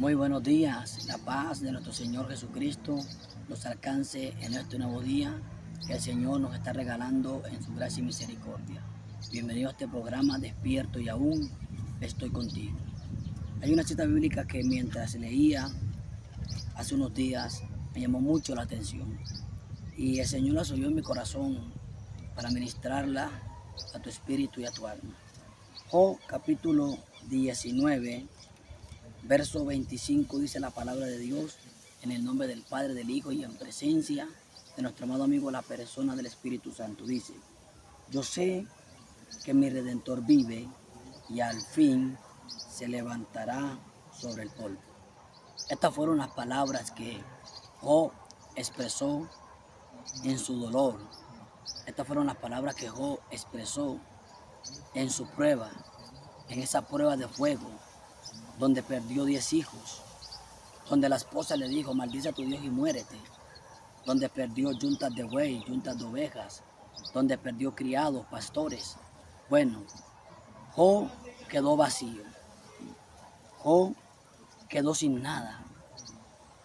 Muy buenos días, la paz de nuestro Señor Jesucristo nos alcance en este nuevo día que el Señor nos está regalando en su gracia y misericordia. Bienvenido a este programa Despierto y aún estoy contigo. Hay una cita bíblica que mientras leía hace unos días me llamó mucho la atención y el Señor la subió en mi corazón para ministrarla a tu espíritu y a tu alma. Job capítulo 19 Verso 25 dice la palabra de Dios, en el nombre del Padre, del Hijo y en presencia de nuestro amado amigo, la persona del Espíritu Santo. Dice: yo sé que mi Redentor vive y al fin se levantará sobre el polvo. Estas fueron las palabras que Job expresó en su dolor. Estas fueron las palabras que Job expresó en su prueba, en esa prueba de fuego, donde perdió 10 hijos, donde la esposa le dijo: maldice a tu Dios y muérete, donde perdió yuntas de buey, yuntas de ovejas, donde perdió criados, pastores. Bueno, Job quedó vacío, Job quedó sin nada,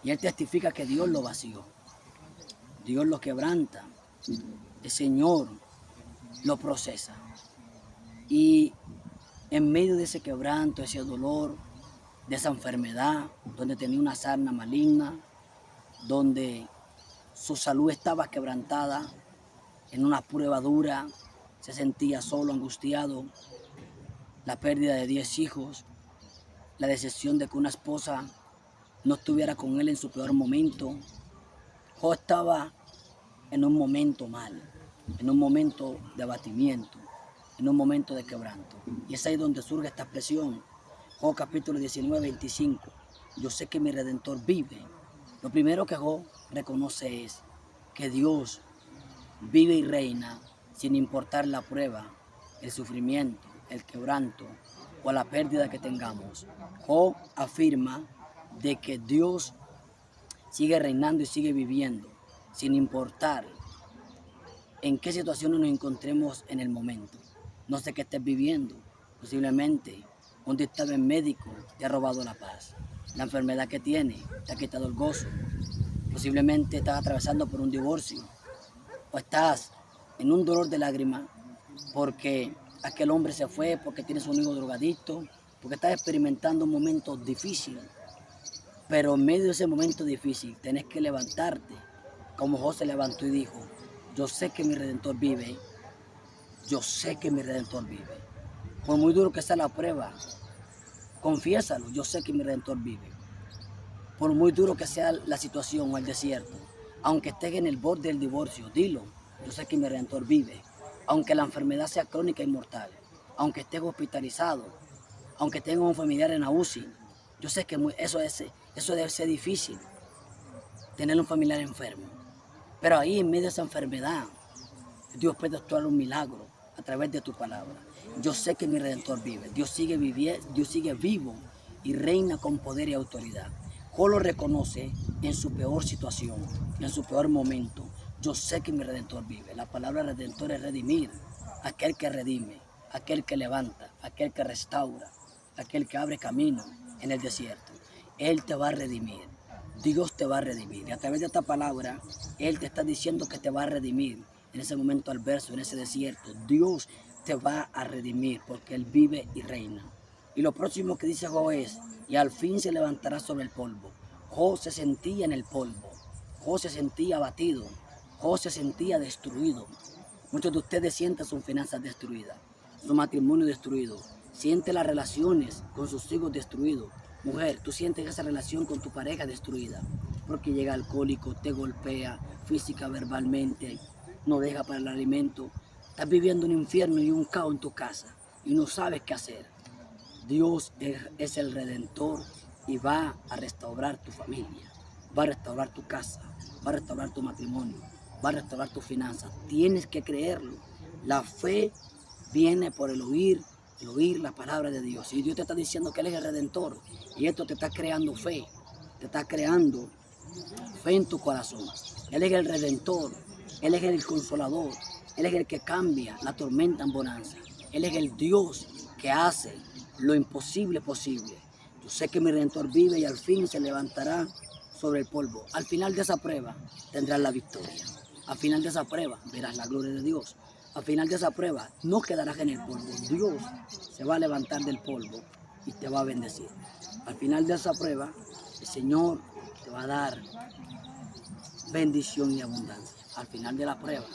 y él testifica que Dios lo vació, Dios lo quebranta, el Señor lo procesa, y en medio de ese quebranto, ese dolor, de esa enfermedad, donde tenía una sarna maligna, donde su salud estaba quebrantada, en una prueba dura, se sentía solo, angustiado, la pérdida de 10 hijos, la decepción de que una esposa no estuviera con él en su peor momento. Job estaba en un momento mal, en un momento de abatimiento, en un momento de quebranto. Y es ahí donde surge esta expresión. Job capítulo 19, 25. Yo sé que mi Redentor vive. Lo primero que Job reconoce es que Dios vive y reina sin importar la prueba, el sufrimiento, el quebranto o la pérdida que tengamos. Job afirma de que Dios sigue reinando y sigue viviendo sin importar en qué situaciones nos encontremos en el momento. No sé qué estés viviendo, posiblemente un dictamen médico te ha robado la paz, la enfermedad que tienes te ha quitado el gozo, posiblemente estás atravesando por un divorcio o estás en un dolor de lágrimas porque aquel hombre se fue, porque tienes un hijo drogadicto, porque estás experimentando un momento difícil. Pero en medio de ese momento difícil tenés que levantarte, como Job se levantó y dijo: yo sé que mi Redentor vive, yo sé que mi Redentor vive. Por muy duro que sea la prueba, confiésalo: yo sé que mi Redentor vive. Por muy duro que sea la situación o el desierto, aunque estés en el borde del divorcio, dilo: yo sé que mi Redentor vive. Aunque la enfermedad sea crónica y mortal, aunque estés hospitalizado, aunque tenga un familiar en la UCI, yo sé que eso debe ser difícil, tener un familiar enfermo. Pero ahí, en medio de esa enfermedad, Dios puede actuar un milagro a través de tu palabra. Yo sé que mi Redentor vive. Dios sigue vivo y reina con poder y autoridad. Job lo reconoce en su peor situación, en su peor momento. Yo sé que mi Redentor vive. La palabra Redentor es redimir, aquel que redime, aquel que levanta, aquel que restaura, aquel que abre camino en el desierto. Él te va a redimir. Dios te va a redimir. Y a través de esta palabra, Él te está diciendo que te va a redimir. En ese momento adverso, en ese desierto, Dios te va a redimir porque Él vive y reina. Y lo próximo que dice Job es: y al fin se levantará sobre el polvo. Job se sentía en el polvo. Job se sentía abatido. Job se sentía destruido. Muchos de ustedes sienten sus finanzas destruidas, su matrimonio destruido, sienten las relaciones con sus hijos destruidos. Mujer, tú sientes esa relación con tu pareja destruida, porque llega alcohólico, te golpea física, verbalmente, no deja para el alimento. Estás viviendo un infierno y un caos en tu casa y no sabes qué hacer. Dios es el Redentor y va a restaurar tu familia, va a restaurar tu casa, va a restaurar tu matrimonio, va a restaurar tus finanzas. Tienes que creerlo. La fe viene por el oír la palabra de Dios. Y Dios te está diciendo que Él es el Redentor y esto te está creando fe, te está creando fe en tu corazón. Él es el Redentor, Él es el Consolador, Él es el que cambia la tormenta en bonanza. Él es el Dios que hace lo imposible posible. Yo sé que mi Redentor vive y al fin se levantará sobre el polvo. Al final de esa prueba tendrás la victoria. Al final de esa prueba verás la gloria de Dios. Al final de esa prueba no quedarás en el polvo. Dios se va a levantar del polvo y te va a bendecir. Al final de esa prueba, el Señor te va a dar bendición y abundancia. Al final de la prueba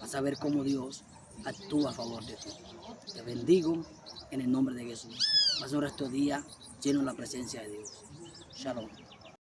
vas a ver cómo Dios actúa a favor de ti. Te bendigo en el nombre de Jesús. Pasa un resto de día lleno de la presencia de Dios. Shalom.